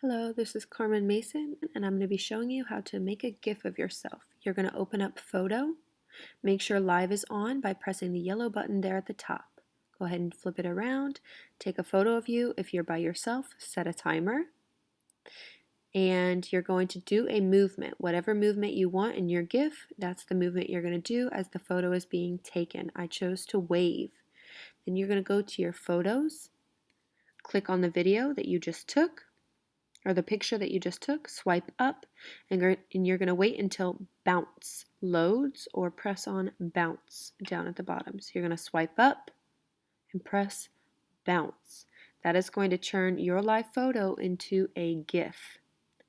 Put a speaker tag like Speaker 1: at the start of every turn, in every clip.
Speaker 1: Hello, this is Carmen Mason, and I'm going to be showing you how to make a GIF of yourself. You're going to open up Photo, make sure Live is on by pressing the yellow button there at the top. Go ahead and flip it around, take a photo of you. If you're by yourself, set a timer, and you're going to do a movement. Whatever movement you want in your GIF, that's the movement you're going to do as the photo is being taken. I chose to wave. Then you're going to go to your photos, click on the video that you just took, or the picture that you just took, swipe up, and you're going to wait until bounce loads or press on bounce down at the bottom. So you're going to swipe up and press bounce. That is going to turn your live photo into a GIF.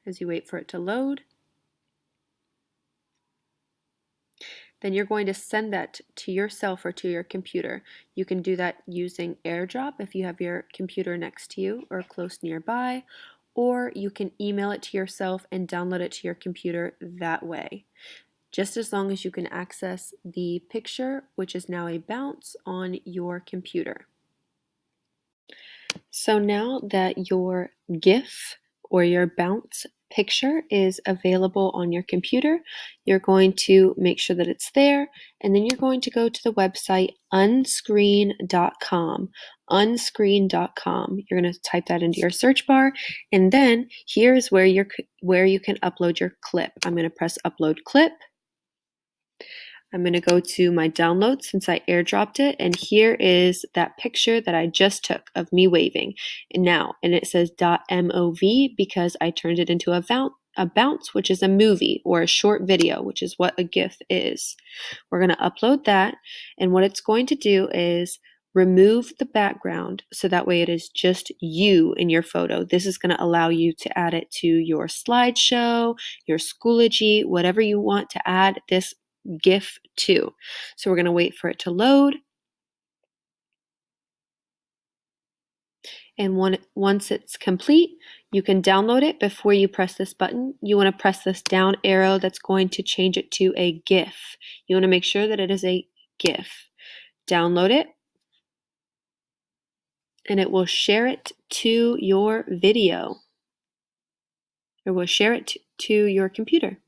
Speaker 1: As you wait for it to load, then you're going to send that to yourself or to your computer. You can do that using AirDrop if you have your computer next to you or close nearby, or you can email it to yourself and download it to your computer that way. Just as long as you can access the picture, which is now a bounce, on your computer. So now that your GIF or your bounce picture is available on your computer, you're going to make sure that it's there, and then you're going to go to the website unscreen.com. Unscreen.com. You're going to type that into your search bar, and then here's where you can upload your clip. I'm going to press upload clip. I'm going to go to my download since I airdropped it, and here is that picture that I just took of me waving. And it says .mov because I turned it into a bounce, which is a movie or a short video, which is what a GIF is. We're going to upload that, and what it's going to do is remove the background so that way it is just you in your photo. This is going to allow you to add it to your slideshow, your Schoology, whatever you want to add this GIF to. So we're going to wait for it to load. And once it's complete, you can download it. Before you press this button, you want to press this down arrow that's going to change it to a GIF. You want to make sure that it is a GIF. Download it, and it will share it to your video, or will share it to your computer.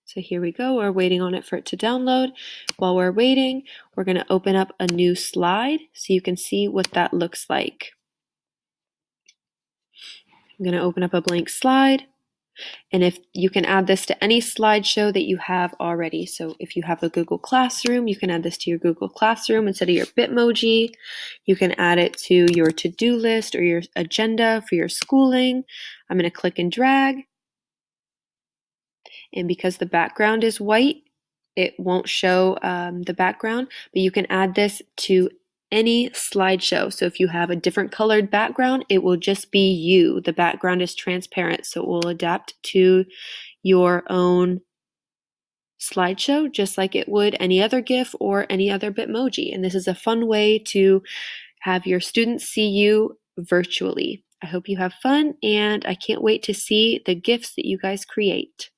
Speaker 1: So here we go, we're waiting on it for it to download. While we're waiting, we're going to open up a new slide so you can see what that looks like. I'm going to open up a blank slide, and if you can add this to any slideshow that you have already. So if you have a Google Classroom, you can add this to your Google Classroom instead of your Bitmoji. You can add it to your to-do list or your agenda for your schooling. I'm going to click and drag. And because the background is white, it won't show the background, but you can add this to any slideshow. So if you have a different colored background, it will just be you. The background is transparent, so it will adapt to your own slideshow just like it would any other GIF or any other Bitmoji. And this is a fun way to have your students see you virtually. I hope you have fun, and I can't wait to see the GIFs that you guys create.